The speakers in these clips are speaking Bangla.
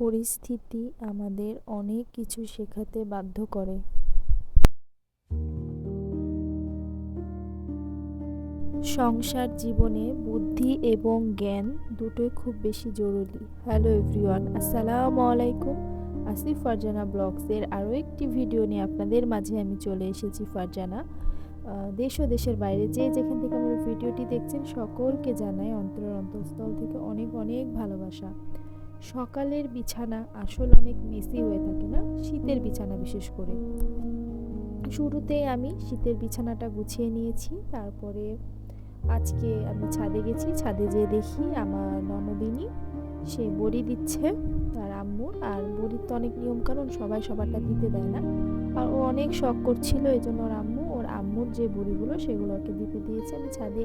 পরিস্থিতি আমাদের অনেক কিছু শেখাতে বাধ্য করে। সংসার জীবনে বুদ্ধি এবং জ্ঞান দুটোই খুব বেশি জরুরি। হ্যালো এভরিওয়ান, আসসালামু আলাইকুম। আসি ফারজানা ব্লগসের আরও একটি ভিডিও নিয়ে আপনাদের মাঝে আমি চলে এসেছি। ফারজানা দেশ ও দেশের বাইরে যে যেখান থেকে আমার ভিডিওটি দেখছেন সকলকে জানাই অন্তরের অন্তঃস্থল থেকে অনেক অনেক ভালোবাসা। সকালের বিছানা আসলে অনেক মেসি হয়ে থাকে না, শীতের বিছানা বিশেষ করে। শুরুতেই আমি শীতের বিছানাটা গুছিয়ে নিয়েছি। তারপরে আজকে আমি ছাদে গেছি, ছাদে যেয়ে দেখি আমার ননদিনী সে বড়ি দিচ্ছে তার আম্মুর। আর বড়ির তো অনেক নিয়ম কারণ, সবাই সবারটা দিতে দেয় না। আর ও অনেক শখ করছিল, এই জন্য ওর আম্মুর যে বড়িগুলো সেগুলো ওকে দিতে দিয়েছে। আমি ছাদে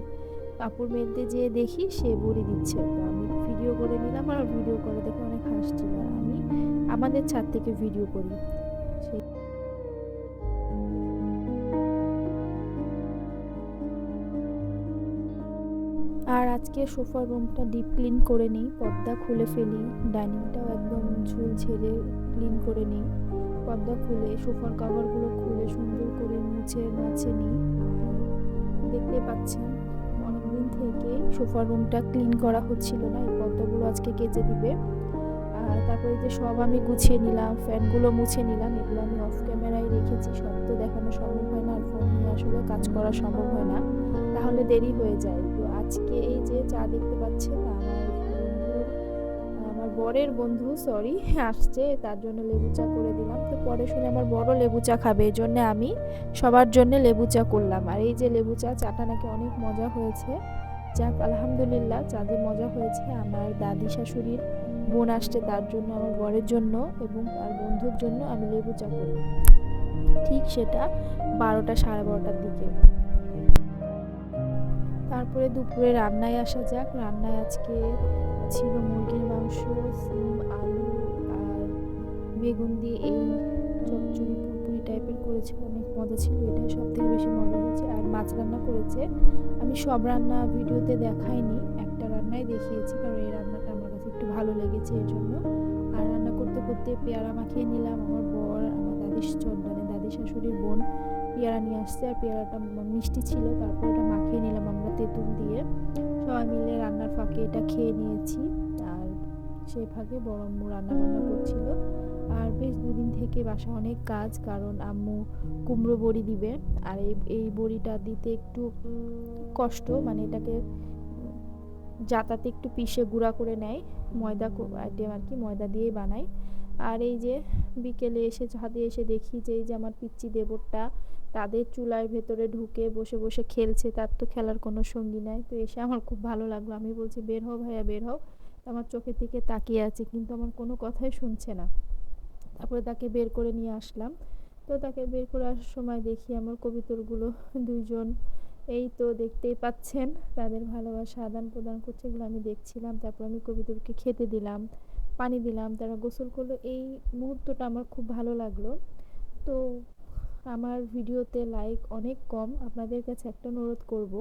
কাপড় মেলতে যেয়ে দেখি সে বড়ি দিচ্ছে, তো আমি ভিডিও করে নিলাম। আর ভিডিও করে দেখে অনেক হাসছিল। আর আমি আমাদের ছাদ থেকে ভিডিও করি। সেই আর আজকে সোফার রুমটা ডিপ ক্লিন করে নিই, পর্দা খুলে ফেলি, ডাইনিংটাও একদম ঝুল ঝেড়ে ক্লিন করে নিই। পর্দা খুলে সোফার কভারগুলো খুলে সুন্দর করে মুছে নিই। আর দেখতে পাচ্ছেন অনেকদিন থেকেই সোফার রুমটা ক্লিন করা হচ্ছিল না, এই পর্দাগুলো আজকে কেচে দিবে। আর তারপরে যে সব আমি গুছিয়ে নিলাম, ফ্যানগুলো মুছে নিলাম। এগুলো আমি অফ ক্যামেরায় রেখেছি, সব তো দেখানো সম্ভব হয় না, আর ফোন নিয়ে আসলে কাজ করা সম্ভব হয় না, তাহলে দেরি হয়ে যায়। তো আজকে এই যে চা দেখতে পাচ্ছেন, আমার বরের বন্ধু আসছে, তার জন্য লেবু চা করে দিলাম। তো পরে শুনে আমার বড় লেবু চা খাবে, এই জন্য আমি সবার জন্য লেবু চা করলাম। আর এই যে লেবু চাটা নাকি অনেক মজা হয়েছে। যাক আলহামদুলিল্লাহ, চা যে মজা হয়েছে। আমার দাদি শাশুড়ির বোন আসছে, তার জন্য, আমার বরের জন্য এবং তার বন্ধুর জন্য আমি লেবু চা করি। ঠিক সেটা 12টা সাড়ে 12টার দিকে। তারপরে দুপুরে রান্নায় আসা যাক। রান্নায় আজকে ছিল মুরগির মাংস, সিম, আলু আর বেগুন দিয়ে এই চচ্চড়ি পুরপুরি টাইপের করেছে, অনেক মজা ছিল। এটাই সব থেকে বেশি মজা হয়েছে। আর মাছ রান্না করেছে। আমি সব রান্না ভিডিওতে দেখাইনি, একটা রান্নাই দেখিয়েছি, কারণ এই রান্নাটা আমার কাছে একটু ভালো লেগেছে এই জন্য। আর রান্না করতে করতে পেয়ারা মাখিয়ে নিলাম। আমার বর, আমার দাদি শাশুড়ির বোন পেয়ারা নিয়ে আসছে, আর পেয়ারাটা মিষ্টি ছিল। তারপর এটা মাখিয়ে নিলাম আমরা তেঁতুল দিয়ে। সবাই মিলে রান্নার ফাঁকে এটা খেয়ে নিয়েছি। আর সেই ফাঁকে বড় আম্মু রান্নাবান্না করছিল। আর বেশ দুদিন থেকে বাসা অনেক কাজ, কারণ আম্মু কুমড়ো বড়ি দিবে। আর এই বড়িটা দিতে একটু কষ্ট, মানে এটাকে জাতাতে একটু পিষে গুঁড়া করে নেয়, ময়দা আইটেম আর কি, ময়দা দিয়েই বানায়। আর এই যে বিকেলে এসে ছাদে এসে দেখি যে এই যে আমার পিচ্চি দেবরটা তাদের চুলার ভেতরে ঢুকে বসে বসে খেলছে, তার তো খেলার কোনো সঙ্গী নাই। তো এসে আমার খুব ভালো লাগলো, আমি বলছি বের হও ভাইয়া বের হও, আমার চোখের দিকে তাকিয়ে আছে, কিন্তু আমার কোনো কথাই শুনছে না। তারপরে তাকে বের করে নিয়ে আসলাম। তো তাকে বের করে আসার সময় দেখি আমার কবিতরগুলো দুইজন, এই তো দেখতেই পাচ্ছেন, তাদের ভালোবাসা আদান প্রদান করছে, এগুলো আমি দেখছিলাম। তারপর আমি কবিতরকে খেতে দিলাম, পানি দিলাম, তারা গোসল করলো। এই মুহূর্তটা আমার খুব ভালো লাগলো। তো আমার ভিডিওতে লাইক অনেক কম, আপনাদের কাছে একটা অনুরোধ করব,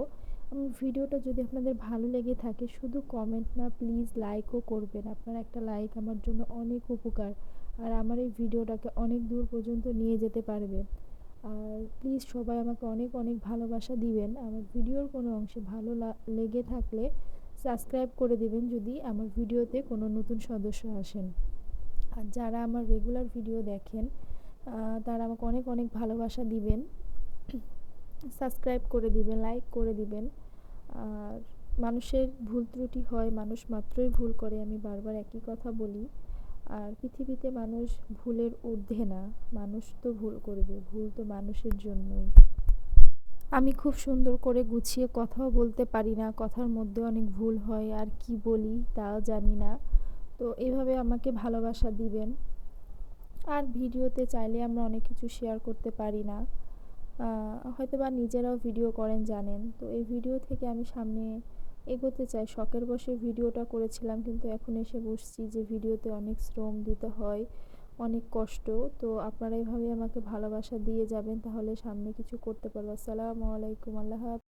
আমার ভিডিওটা যদি আপনাদের ভালো লেগে থাকে শুধু কমেন্ট না, প্লিজ লাইকও করবেন। আপনার একটা লাইক আমার জন্য অনেক উপকার, আর আমার এই ভিডিওটাকে অনেক দূর পর্যন্ত নিয়ে যেতে পারবে। আর প্লিজ সবাই আমাকে অনেক অনেক ভালোবাসা দিবেন। আমার ভিডিওর কোনো অংশে ভালো লেগে থাকলে সাবস্ক্রাইব করে দিবেন যদি আমার ভিডিওতে কোনো নতুন সদস্য আসেন। আর যারা আমার রেগুলার ভিডিও দেখেন তারা আমাকে অনেক অনেক ভালোবাসা দিবেন, সাবস্ক্রাইব করে দিবেন, লাইক করে দিবেন। আর মানুষের ভুল ত্রুটি হয়, মানুষ মাত্রই ভুল করে, আমি বারবার একই কথা বলি। আর পৃথিবীতে মানুষ ভুলের ঊর্ধ্বে না, মানুষ তো ভুল করবে, ভুল তো মানুষের জন্যই। আমি খুব সুন্দর করে গুছিয়ে কথাও বলতে পারি না, কথার মধ্যে অনেক ভুল হয়, আর কি বলি তাও জানি না। তো এভাবে আমাকে ভালোবাসা দিবেন। আর ভিডিওতে চাইলে আমরা অনেক কিছু শেয়ার করতে পারি না, হয়তো বা নিজেরাও ভিডিও করেন জানেন। তো এই ভিডিও থেকে আমি সামনে এগোতে চাই, শখের বশে ভিডিওটা করেছিলাম, কিন্তু এখন এসে বসছি যে ভিডিওতে অনেক শ্রম দিতে হয়, অনেক কষ্ট। তো আপনারা এভাবে আমাকে ভালোবাসা দিয়ে যাবেন, তাহলে সামনে কিছু করতে পারবো। আসসালামু আলাইকুম, আল্লাহ হাফেজ।